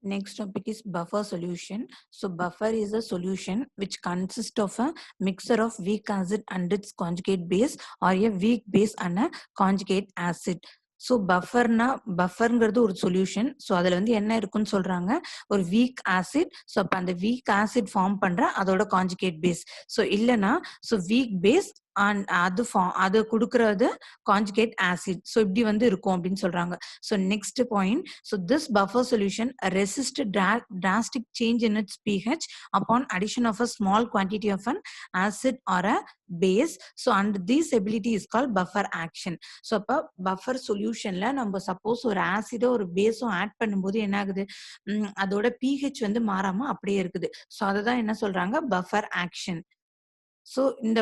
Next topic is buffer solution. So buffer is a solution which consists of a mixture of weak acid and its conjugate base or a weak base and a conjugate acid. So பஃபர்ங்கிறது ஒரு solution. So அதில் வந்து என்ன இருக்குன்னு சொல்றாங்க, ஒரு week acid. So அப்போ அந்த வீக் ஆசிட் ஃபார்ம் பண்ற அதோட கான்ஜுகேட் பேஸ். ஸோ இல்லைன்னா ஸோ வீக் பேஸ் அண்ட் அது கொடுக்கறது கான்ஜுகேட் ஆசிட். ஸோ இப்படி வந்து இருக்கும் அப்படின்னு சொல்றாங்க. So next point, so this buffer solution resist drastic change in its pH upon addition of a small quantity of an acid or a base. So and this ability is called buffer action. So அப்போ buffer சொல்யூஷன்ல நம்ம suppose ஒரு ஆசிடோ ஒரு பேஸோ add பண்ணும்போது என்ன ஆகுது, அதோட pH வந்து மாறாம அப்படியே இருக்குது. ஸோ அதை தான் என்ன சொல்றாங்க, பஃபர் ஆக்ஷன். ஸோ இந்த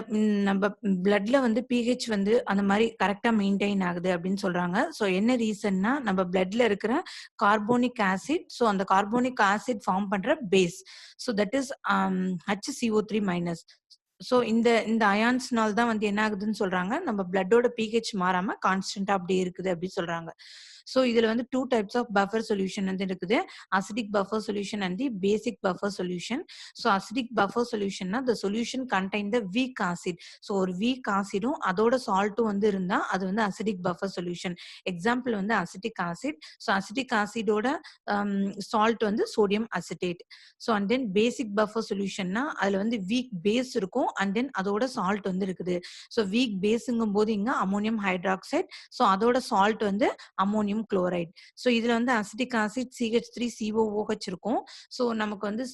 நம்ம பிளட்ல வந்து pH வந்து அந்த மாதிரி கரெக்டா மெயின்டைன் ஆகுது அப்படின்னு சொல்றாங்க. ஸோ என்ன ரீசன்னா, நம்ம பிளட்ல இருக்கிற கார்போனிக் ஆசிட், ஸோ அந்த கார்போனிக் ஆசிட் ஃபார்ம் பண்ற base, so that is HCO3-. So இந்த அயான்ஸ்னால தான் வந்து என்ன ஆகுதுன்னு சொல்றாங்க, நம்ம பிளட்டோட pH மாறாம கான்ஸ்டன்டா அப்படியே இருக்குது அப்படின்னு சொல்றாங்க. ஸோ இதுல வந்து 2 types of buffer solution வந்து இருக்குது, acidic buffer solution and the basic buffer solution. So acidic buffer solutionனா the solution contain the weak acid. So ஒரு வீக் ஆசிடும் அதோட சால்ட்டும் வந்து இருந்தா அது வந்து acidic buffer solution. எக்ஸாம்பிள் வந்து அசிட்டிக் ஆசிட். ஸோ அசிட்டிக் ஆசிடோட சால்ட் வந்து sodium acetate. So and then basic buffer சொல்யூஷன்னா அதுல வந்து வீக் பேஸ் இருக்கும் அண்ட் தென் அதோட சால்ட் வந்து இருக்குது. ஸோ வீக் பேஸுங்கும் போது இங்க அமோனியம் ஹைட்ராக்சைட், ஸோ அதோட சால்ட் வந்து அமோனியம் குளோரைட். ஸோ இதுல வந்து அசிட்டிக் ஆசிட் CH3COOH இருக்கும். ஸோ நமக்கு வந்து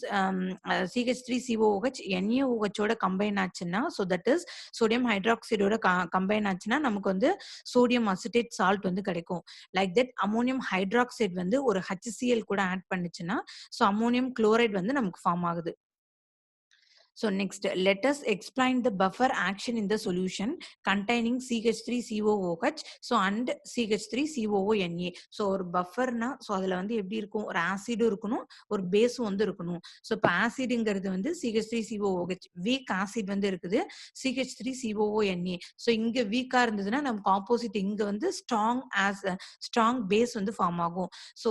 CH3COOH NaOH கம்பைன் ஆச்சுன்னா, ஸோ தட் இஸ் சோடியம் ஹைட்ராக்சைடோட கம்பைன் ஆச்சுன்னா நமக்கு வந்து சோடியம் அசிட்டேட் சால்ட் வந்து கிடைக்கும். லைக் தட் அமோனியம் ஹைட்ராக்சைடு வந்து ஒரு HCl கூட ஆட் பண்ணுச்சுன்னா ஸோ அமோனியம் குளோரைட் வந்து நமக்கு ஃபார்ம் ஆகுது. So next, let us explain the buffer action in the solution containing CH3COOH so and CH3COONA. So ஒரு பஃபர்னா ஸோ அதில் வந்து எப்படி இருக்கும், ஒரு ஆசிடும் இருக்கணும் ஒரு பேஸும் வந்து இருக்கணும். ஸோ இப்போ ஆசிடுங்கிறது வந்து CH3COOH, வீக் ஆசிட் வந்து இருக்குது CH3COONA. ஸோ இங்கே வீக்காக இருந்ததுன்னா நமக்கு ஆப்போசிட் இங்கே வந்து ஸ்ட்ராங் பேஸ் வந்து ஃபார்ம் ஆகும். ஸோ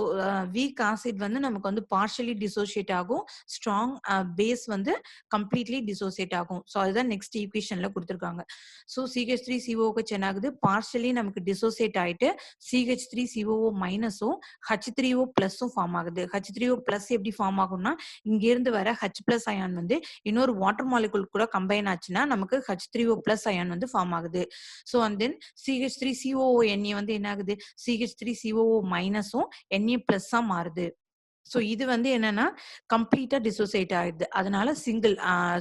வீக் ஆசிட் வந்து நமக்கு வந்து பார்ஷியலி டிசோசியேட் ஆகும், ஸ்ட்ராங் பேஸ் வந்து கம்ப்ளீட்லி டிசோசியேட் ஆகும். ஸோ அதுதான் நெக்ஸ்ட் ஈக்குவேஷன்ல கொடுத்துருக்காங்க. ஸோ CH3COOH என்ன ஆகுது, பார்ஷியலி நமக்கு டிசோசியேட் ஆயிட்டு CH3COO மைனஸும் H3O+ம் ஃபார்ம் ஆகுது. H3O+ எப்படி ஃபார்ம் ஆகும்னா, இங்க இருந்து வர H+ அயான் வந்து இன்னொரு வாட்டர் மாலிகுல் கூட கம்பைன் ஆச்சுன்னா நமக்கு H3O+ அயான் வந்து ஃபார்ம் ஆகுது. ஸோ அண்ட் தென் CH3COONA வந்து என்ன ஆகுது, CH3COO- Na+ மாறுது. ஸோ இது வந்து என்னன்னா கம்ப்ளீட்டா டிசோசியேட் ஆயிடுது. அதனால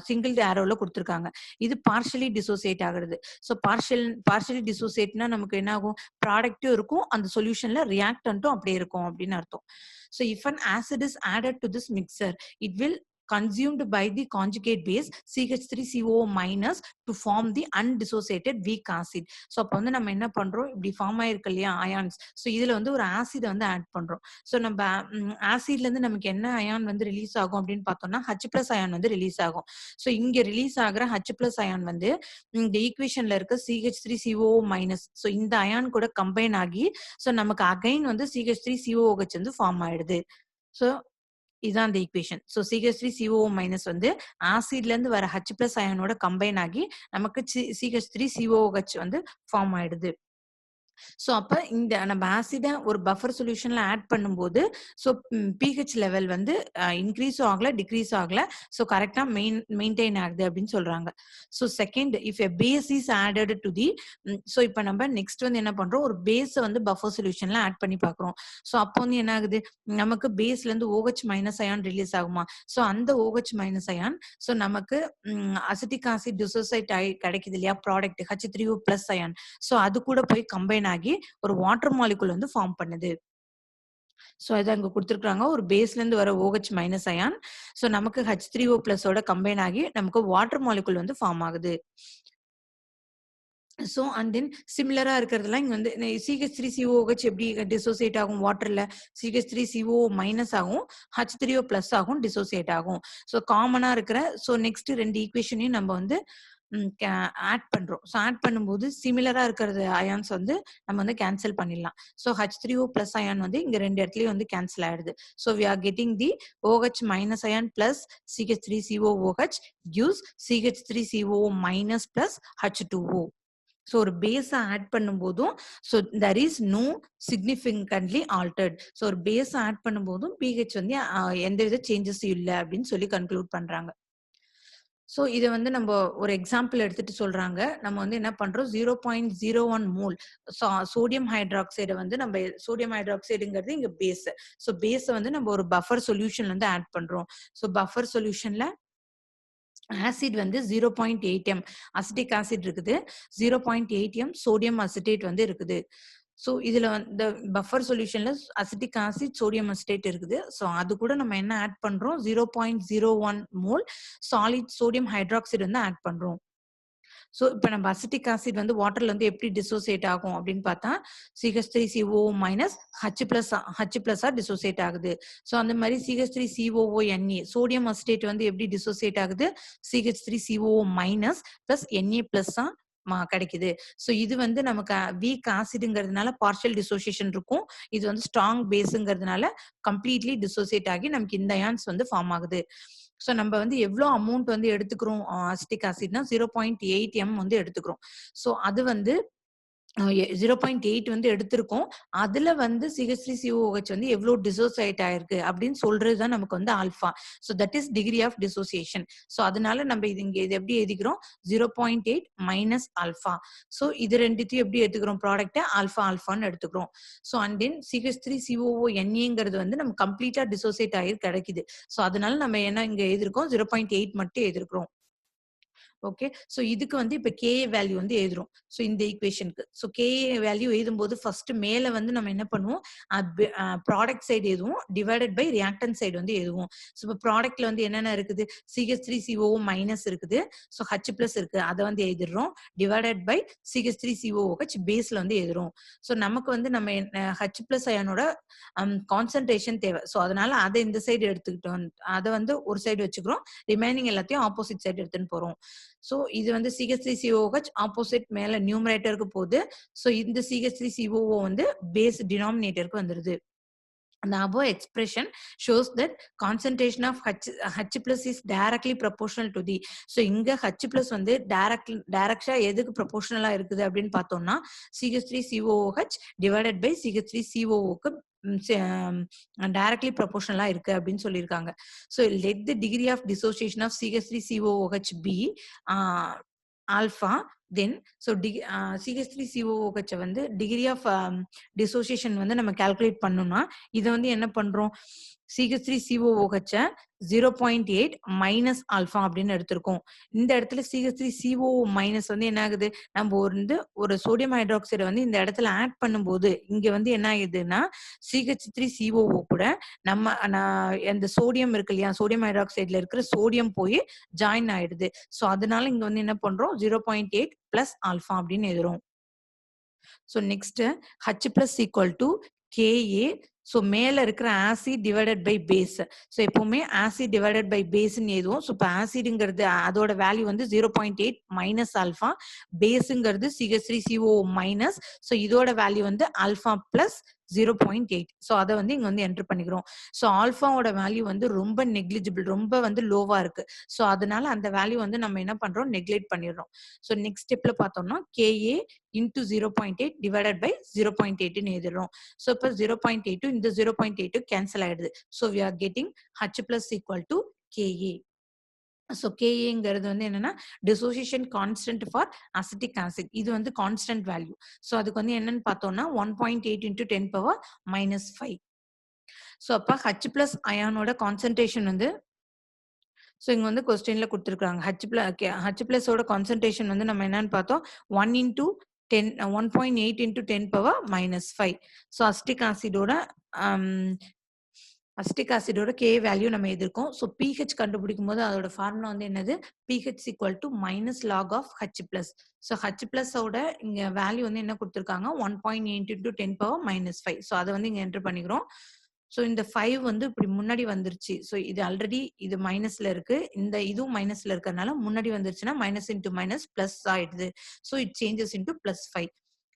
சிங்கிள் ஏரோல கொடுத்துருக்காங்க. இது பார்ஷியலி டிசோசியேட் ஆகுறது. ஸோ பார்ஷியலி டிசோசியேட்னா நமக்கு என்ன ஆகும், ப்ராடக்ட்டும் இருக்கும் அந்த சொல்யூஷன்ல ரியாக்டன்ட்டும் அப்படியே இருக்கும் அப்படின்னு அர்த்தம். So if an acid is added to this mixture, it will consumed by the conjugate base CH3COO- to form the undissociated weak acid. So அப்போ வந்து நம்ம என்ன பண்றோம், இப்படி ஃபார்ம் ஆயிருக்கு இல்லையா அயான்ஸ், ஸோ இதுல வந்து ஒரு ஆசிட் வந்து ஆட் பண்றோம். ஸோ நம்ம ஆசிட்ல இருந்து நமக்கு என்ன அயான் வந்து ரிலீஸ் ஆகும் அப்படின்னு பார்த்தோம்னா H+ அயான் வந்து ரிலீஸ் ஆகும். ஸோ இங்க ரிலீஸ் ஆகிற H+ அயான் வந்து இந்த ஈக்குவேஷன்ல இருக்க CH3COO-, ஸோ இந்த அயான் கூட கம்பைன் ஆகி ஸோ நமக்கு அகைன் வந்து CH3COOH வந்து ஃபார்ம் ஆயிடுது. ஸோ இதுதான் அந்த ஈக்குவேஷன். ஸோ CH3COO- வந்து ஆசிட்ல இருந்து வர H+ அயானோட கம்பைன் ஆகி நமக்கு CH3COOH வந்து ஃபார்ம் ஆயிடுது. ஸோ அப்ப இந்த நம்ம ஆசிட ஒரு பஃபர் சொல்யூஷன்ல ஆட் பண்ணும்போது ஸோ pH லெவல் வந்து இன்க்ரீஸும் ஆகல டிக்ரீஸ் ஆகல, ஸோ கரெக்டா மெயின்டைன் ஆகுது அப்படின்னு சொல்றாங்க. So second, if a base is added to the, so இப்போ நம்ம நெக்ஸ்ட் வந்து என்ன பண்றோம், ஒரு பேஸை வந்து பஃபர் சொல்யூஷன்ல ஆட் பண்ணி பார்க்குறோம். ஸோ அப்போ வந்து என்ன ஆகுது, நமக்கு பேஸ்ல இருந்து OH- அயான் ரிலீஸ் ஆகுமா, ஸோ அந்த OH- அயான் ஸோ நமக்கு அசிட்டிக் ஆசிட் டிசோசைட் ஆகி கிடைக்குது இல்லையா ப்ராடக்ட் H3O+ அயான், ஸோ அது கூட போய் கம்பைன் ஆகி ஒரு வாட்டர் மாலிகுல் வந்து ஃபார்ம் பண்ணுது. ஸோ அதை அங்க கொடுத்துருக்காங்க, ஒரு பேஸ்ல இருந்து வர OH- அயான் ஸோ நமக்கு H3O+ கம்பைன் ஆகி நமக்கு வாட்டர் மாலிகுல் வந்து ஃபார்ம் ஆகுது. ஸோ அண்ட் தென் சிமிலரா இருக்கிறதுலாம் இங்க வந்து CH3COOH எப்படி டிசோசியேட் ஆகும் வாட்டர்ல, CH3COO- ஆகும் H3O+ ஆகும் டிசோசியேட் ஆகும். ஸோ காமனா இருக்கிற ஸோ நெக்ஸ்ட் 2 ஈக்குவேஷனையும் நம்ம வந்து ஆட் பண்றோம். ஸோ ஆட் பண்ணும்போது சிமிலரா இருக்கிறது அயான்ஸ் வந்து நம்ம வந்து கேன்சல் பண்ணிடலாம். ஸோ H3O பிளஸ் அயான் வந்து இங்க 2 இடத்துலயும் வந்து கேன்சல் ஆயிடுது. So we are getting the OH minus ion plus CH3COOH gives CH3COO minus plus H2O. So ஒரு பேஸ ஆட் பண்ணும்போதும் so there is no significantly altered. So ஒரு பேஸ ஆட் பண்ணும்போதும் pH வந்து எந்தவித சேஞ்சஸும் இல்ல அப்படின்னு சொல்லி கன்க்ளூட் பண்றாங்க. ஸோ இத வந்து நம்ம ஒரு எக்ஸாம்பிள் எடுத்துட்டு சொல்றாங்க. நம்ம வந்து என்ன பண்றோம் 0.01 மோல் சோடியம் ஹைட்ராக்சைட வந்து நம்ம சோடியம் ஹைட்ராக்சைடுங்கிறது இங்க பேஸ். ஸோ பேஸ வந்து நம்ம ஒரு பஃபர் சொல்யூஷன்ல வந்து ஆட் பண்றோம். ஸோ பஃபர் சொல்யூஷன்ல ஆசிட் வந்து 0.8 m அசிட்டிக் ஆசிட் இருக்குது. 0.8 m சோடியம் அசிட்டேட் வந்து இருக்குது. ஸோ இதுல இந்த பஃபர் சொல்யூஷன்ல அசிட்டிக் ஆசிட் சோடியம் அசிட்டேட் இருக்குது. ஸோ அது கூட நம்ம என்ன ஆட் பண்றோம் 0.01 மோல் சாலிட் சோடியம் ஹைட்ராக்சைடு வந்து ஆட் பண்றோம். ஸோ இப்ப நம்ம அசிட்டிக் ஆசிட் வந்து வாட்டர்ல வந்து எப்படி டிசோசியேட் ஆகும் அப்படின்னு பார்த்தா CH3COO மைனஸ் H+ஆ டிசோசியேட் ஆகுது. ஸோ அந்த மாதிரி CH3COO சோடியம் அசிட்டேட் வந்து எப்படி டிசோசியேட் ஆகுது CH3COO மைனஸ் பிளஸ் Na+ஆ கிடைக்குது. ஸோ இது வந்து நமக்கு வீக் ஆசிடுங்கிறதுனால பார்ஷியல் டிசோசியேஷன் இருக்கும். இது வந்து ஸ்ட்ராங் பேஸுங்கிறதுனால கம்ப்ளீட்லி டிசோசியேட் ஆகி நமக்கு இந்த அயான்ஸ் வந்து ஃபார்ம் ஆகுது. ஸோ நம்ம வந்து எவ்வளோ அமௌண்ட் வந்து எடுத்துக்கிறோம் அசிட்டிக் ஆசிட்னா 0.8 m வந்து எடுத்துக்கிறோம். ஸோ அது வந்து 0.8 வந்து எடுத்திருக்கோம். அதுல வந்து CH3COOH வந்து எவ்வளோ டிசோசியேட் ஆயிருக்கு அப்படின்னு சொல்றது தான் நமக்கு வந்து alpha. So that is degree of dissociation. So அதனால நம்ம இது எப்படி எழுதிக்கிறோம் 0.8 மைனஸ் ஆல்பா. ஸோ இது ரெண்டுத்தையும் எப்படி எடுத்துக்கிறோம் ப்ராடக்ட்டை ஆல்பான்னு எடுத்துக்கிறோம். ஸோ அண்ட் தென் CH3COONAங்கிறது வந்து நம்ம கம்ப்ளீட்டா டிசோசியேட் ஆகி கிடைக்குது. ஸோ அதனால நம்ம என்ன இங்க எழுதிருக்கோம் 0.8 மட்டும் எழுதிருக்கிறோம். ஓகே. ஸோ இதுக்கு வந்து இப்ப Ka வேல்யூ வந்து எழுதுறோம். ஸோ இந்த ஈக்குவேஷனுக்கு. ஸோ Ka வேல்யூ எழுதும்போது ஃபர்ஸ்ட் மேல வந்து நம்ம என்ன பண்ணுவோம் ப்ராடக்ட் சைடு எழுதுவோம் டிவைடட் பை ரியாக்டன்ட் சைடு வந்து எழுதுவோம். ஸோ இப்போ ப்ராடக்ட்ல வந்து என்னென்ன இருக்குது CH3COO மைனஸ் இருக்குது. ஸோ H பிளஸ் இருக்கு. அதை வந்து எழுதிடுறோம் டிவைடட் பை CH3COOH பேஸ்ல வந்து எழுதுறோம். ஸோ நமக்கு வந்து நம்ம H பிளஸ் அயனோட கான்சன்ட்ரேஷன் தேவை. ஸோ அதனால அதை இந்த சைடு எடுத்துக்கிட்டோம். அதை வந்து ஒரு சைடு வச்சுக்கிறோம். ரிமைனிங் எல்லாத்தையும் ஆப்போசிட் சைடு எடுத்துன்னு போறோம். ஸோ இது வந்து CH3COOH ஆப்போசிட் மேல நியூமரேட்டருக்கு போகுது. ஸோ இந்த CH3COO வந்து பேஸ் டினாமினேட்டருக்கு வந்துருது. The above expression shows that concentration of H plus is directly proportional to the. So இங்க H plus வந்து டைரக்டா எதுக்கு ப்ரொபோர்ஷனலா இருக்குது அப்படின்னு பார்த்தோம்னா CH3COOH divided by CH3COOக்கு directly proportional இருக்கு அப்படின்னு சொல்லியிருக்காங்க. So let the degree of dissociation of CH3COOH be alpha. Then so CH3COOH வந்து டிகிரி ஆஃப் டிசோசியேஷன் வந்து நம்ம கால்குலேட் பண்ணோம்னா இதை வந்து என்ன பண்றோம் CH3COOH 0.8 மைனஸ் ஆல்பா அப்படின்னு எடுத்திருக்கோம். இந்த இடத்துல CH3COO மைனஸ் வந்து என்ன ஆகுது நம்ம ஒரு சோடியம் ஹைட்ராக்சைடை வந்து இந்த இடத்துல ஆட் பண்ணும்போது இங்க வந்து என்ன ஆகுதுன்னா CH3COO கூட நம்ம அந்த சோடியம் இருக்கு இல்லையா சோடியம் ஹைட்ராக்சைடுல இருக்கிற சோடியம் போய் ஜாயின் ஆயிடுது. ஸோ அதனால இங்க வந்து என்ன பண்றோம் 0.8 பிளஸ் ஆல்பா அப்படின்னு எழுதுறோம். So next H plus equal to Ka. So மேல இருக்கிற acid divided by base. So எப்பவுமே ஆசிட் டிவைடட் பை பேஸ்ன்னு எழுதுவோம். ஸோ இப்போ ஆசிடுங்கிறது அதோட வேல்யூ வந்து 0.8 மைனஸ் ஆல்பா. பேஸுங்கிறது CH3COO மைனஸ். ஸோ இதோட வேல்யூ வந்து ஆல்பா பிளஸ் 0.8. ஸோ அதை வந்து இங்க வந்து என்டர் பண்ணிக்கிறோம். ஸோ ஆல்பாவோட வேல்யூ வந்து ரொம்ப நெக்லிஜிபிள் ரொம்ப வந்து லோவா இருக்கு. ஸோ அதனால அந்த வேல்யூ வந்து நம்ம என்ன பண்றோம் நெக்லெக்ட் பண்ணிடுறோம். ஸோ நெக்ஸ்ட் ஸ்டெப்ல பார்த்தோம்னா Ka into 0.8 divided by 0.8 எழுதிடுறோம். ஸோ இப்போ 0.8 இந்த 0.8 கேன்சல் ஆயிடுது. So we are getting H plus equal to Ka. So Kaங்கிறது வந்து என்னன்னா dissociation constant for acetic acid. இது வந்து கான்ஸ்டன்ட் வேல்யூ. ஸோ அதுக்கு வந்து என்னன்னு பார்த்தோம்னா 1.8 into 10⁻⁻5. ஸோ அப்ப H பிளஸ் அயானோட கான்சன்ட்ரேஷன் வந்து ஸோ இங்க வந்து கொஸ்டின்ல கொடுத்துருக்காங்க H பிளஸோட கான்சன்ட்ரேஷன் வந்து நம்ம என்னன்னு பார்த்தோம் 1 into 1.8 into 10⁻⁻5. ஸோ அசிட்டிக் ஆசிடோட K வேல்யூ நம்ம எதிர்க்கோம். ஸோ pH கண்டுபிடிக்கும் போது அதோட ஃபார்முலா வந்து என்னது pH equal to minus log of H plus. So H பிளஸோட இங்க வேல்யூ வந்து என்ன கொடுத்துருக்காங்க 1.8 into 10⁻⁻5. ஸோ அதை வந்து இங்க என்டர் பண்ணிக்கிறோம். ஸோ இந்த 5 வந்து இப்படி முன்னாடி வந்துருச்சு. ஸோ இது ஆல்ரெடி இது மைனஸ்ல இருக்கு. இந்த இதுவும் மைனஸ்ல இருக்கறனால முன்னாடி வந்துருச்சுன்னா மைனஸ் இன்டு மைனஸ் பிளஸ் ஆயிடுது. So it changes into +5.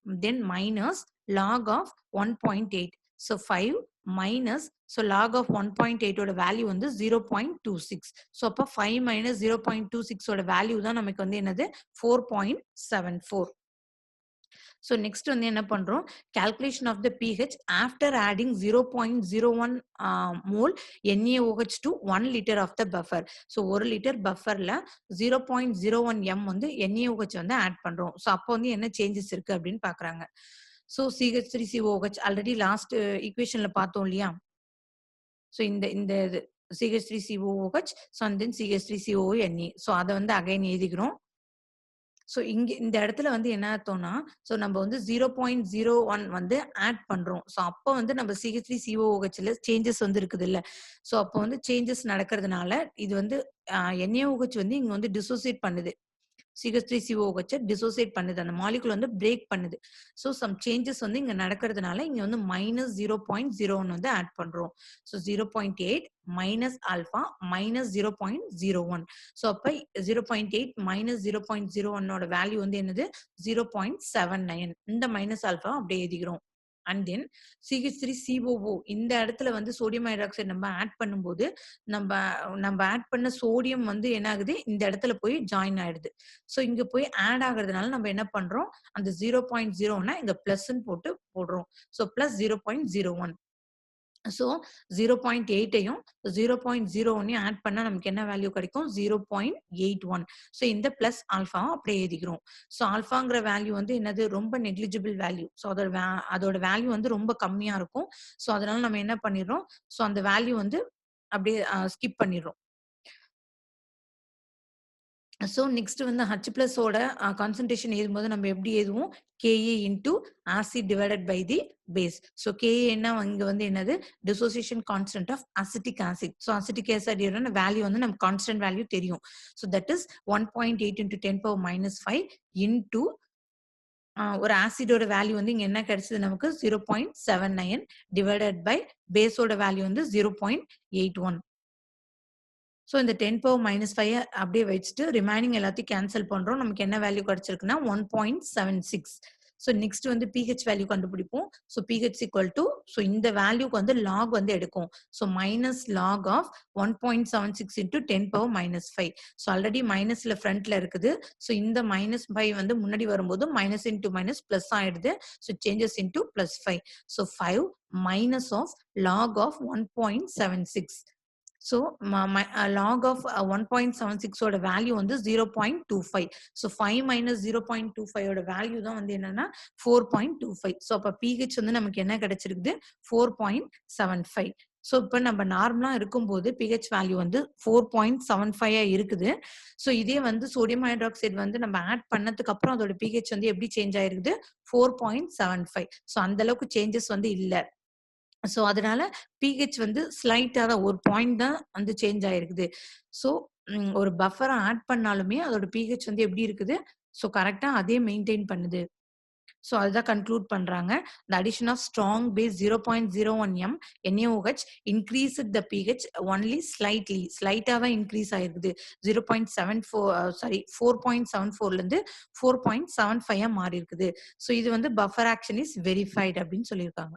Then minus log of 1.8. So 5 minus so log of 1.8 ஓட வேல்யூ வந்து 0.26. So அப்ப 5 minus 0.26 ஓட வேல்யூ தான் நமக்கு வந்து என்னது 4.74. So next வந்து என்ன பண்றோம் calculation of the pH after adding 0.01 mole NaOH to 1 liter of the buffer. So 1 liter bufferல 0.01 m வந்து NaOH வந்து ஆட் பண்றோம். So அப்போ வந்து என்ன சேஞ்சஸ் இருக்கு அப்படின்னு பாக்குறாங்க. So CH3COOH ஆல்ரெடி லாஸ்ட் ஈக்குவேஷன்ல பார்த்தோம் இல்லையா? So இந்த இந்த CH3COOH so and then CH3COONe. So அத வந்து அகைன் எழுதிக்கிறோம். ஸோ இங்க இந்த இடத்துல வந்து என்ன அர்த்தம்னா, ஸோ நம்ம வந்து 0.01 வந்து ஆட் பண்றோம். ஸோ அப்போ வந்து நம்ம CH3COOHல சேஞ்சஸ் வந்து இருக்குதுல்ல. ஸோ அப்போ வந்து சேஞ்சஸ் நடக்கிறதுனால இது வந்து NaOH வந்து இங்க வந்து டிசோசியேட் பண்ணுது. CH3COOH டிசோசியேட் பண்ணுது. அந்த மாலிகுல் வந்து பிரேக் பண்ணுது. ஸோ சம் சேஞ்சஸ் வந்து இங்க நடக்கிறதுனால இங்க வந்து -0.01 வந்து ஆட் பண்றோம். So 0.8 minus alpha minus 0.01. So அப்ப 0.8 மைனஸ் 0.01 வேல்யூ வந்து என்னது 0.79. இந்த மைனஸ் ஆல்பா அப்படியே எழுதிக்கிறோம். அண்ட் தென் CH3COO இந்த இடத்துல வந்து சோடியம் ஹைட்ராக்சைடு நம்ம ஆட் பண்ணும்போது நம்ம ஆட் பண்ண சோடியம் வந்து என்ன ஆகுது இந்த இடத்துல போய் ஜாயின் ஆயிடுது. ஸோ இங்க போய் ஆட் ஆகுறதுனால நம்ம என்ன பண்றோம் அந்த 0.0னா இங்க பிளஸ்ன்னு போடுறோம். So plus 0.01. ஸோ 0.8ஐயும் 0.01ஐயும் ஆட் பண்ணா நமக்கு என்ன வேல்யூ கிடைக்கும் 0.81. ஸோ இந்த பிளஸ் ஆல்பா அப்படியே எழுதிக்கிறோம். ஸோ ஆல்பாங்கிற வேல்யூ வந்து என்னது ரொம்ப நெக்லிஜிபிள் வேல்யூ. ஸோ அதோட வேல்யூ வந்து ரொம்ப கம்மியா இருக்கும். ஸோ அதனால நம்ம என்ன பண்ணிடுறோம் ஸோ அந்த வேல்யூ வந்து அப்படியே ஸ்கிப் பண்ணிடுறோம். ஸோ நெக்ஸ்ட் வந்து H+ ஓட கான்சன்ட்ரேஷன் எழுதும்போது நம்ம எப்படி எழுதுவோம் Ka into acid divided by the base. So Ka என்ன இங்க வந்து என்னது dissociation constant of acetic acid. So acetic acid value வந்து நமக்கு கான்ஸ்டன்ட் வேல்யூ தெரியும். So that is 1.8 into 10⁻⁵ into ஒரு ஆசிடோட வேல்யூ வந்து இங்க என்ன கிடைச்சது நமக்கு 0.79 டிவைடட் பை பேஸோட வேல்யூ வந்து 0.81. ஸோ இந்த 10⁻⁵ அப்படியே வச்சுட்டு ரிமைனிங் எல்லாத்தையும் கேன்சல் பண்றோம். நமக்கு என்ன வேல்யூ கிடைச்சிருக்குன்னா 1.76. ஸோ நெக்ஸ்ட் வந்து pH வேல்யூ கண்டுபிடிப்போம். So pH equal to so இந்த வேல்யூக்கு வந்து லாக் வந்து எடுக்கும். So minus log of 1.76 into 10⁻⁵. So already மைனஸ்ல ஃப்ரண்ட்ல இருக்குது. ஸோ இந்த -5 வந்து முன்னாடி வரும்போது மைனஸ் இன்டு மைனஸ் பிளஸ் ஆயிடுது. So changes into +5. So 5 minus of log of 1.76. So log of 1.76 ஓட வேல்யூ வந்து 0.25. ஸோ 5 மைனஸ் 0.25 ஓட வேல்யூ தான் வந்து என்னன்னா 4.25. ஸோ அப்ப pH வந்து நமக்கு என்ன கிடைச்சிருக்குது 4.75. ஸோ இப்போ நம்ம நார்மலா இருக்கும்போது pH வேல்யூ வந்து 4.75 இருக்குது. ஸோ இதே வந்து சோடியம் ஹைட்ராக்சைடு வந்து நம்ம ஆட் பண்ணதுக்கு அப்புறம் அதோட pH வந்து எப்படி சேஞ்ச் ஆயிருக்குது 4.75. ஸோ அந்த அளவுக்கு சேஞ்சஸ் வந்து இல்ல. ஸோ அதனால pH வந்து ஸ்லைட்டா தான் ஒரு பாயிண்ட் தான் வந்து சேஞ்ச் ஆயிருக்குது. ஸோ ஒரு பஃபரை ஆட் பண்ணாலுமே அதோட pH வந்து எப்படி இருக்குது ஸோ கரெக்டா அதே மெயின்டைன் பண்ணுது. ஸோ அதுதான் கன்க்ளூட் பண்றாங்க. The addition of strong base 0.01 m NaOH increased the pH only slightly. ஸ்லைட்டா தான் இன்க்ரீஸ் ஆயிருக்குது. 4.74ல இருந்து 4.75 மாறி இருக்குது. ஸோ இது வந்து பஃபர் ஆக்ஷன் இஸ் வெரிஃபைட் அப்படின்னு சொல்லியிருக்காங்க.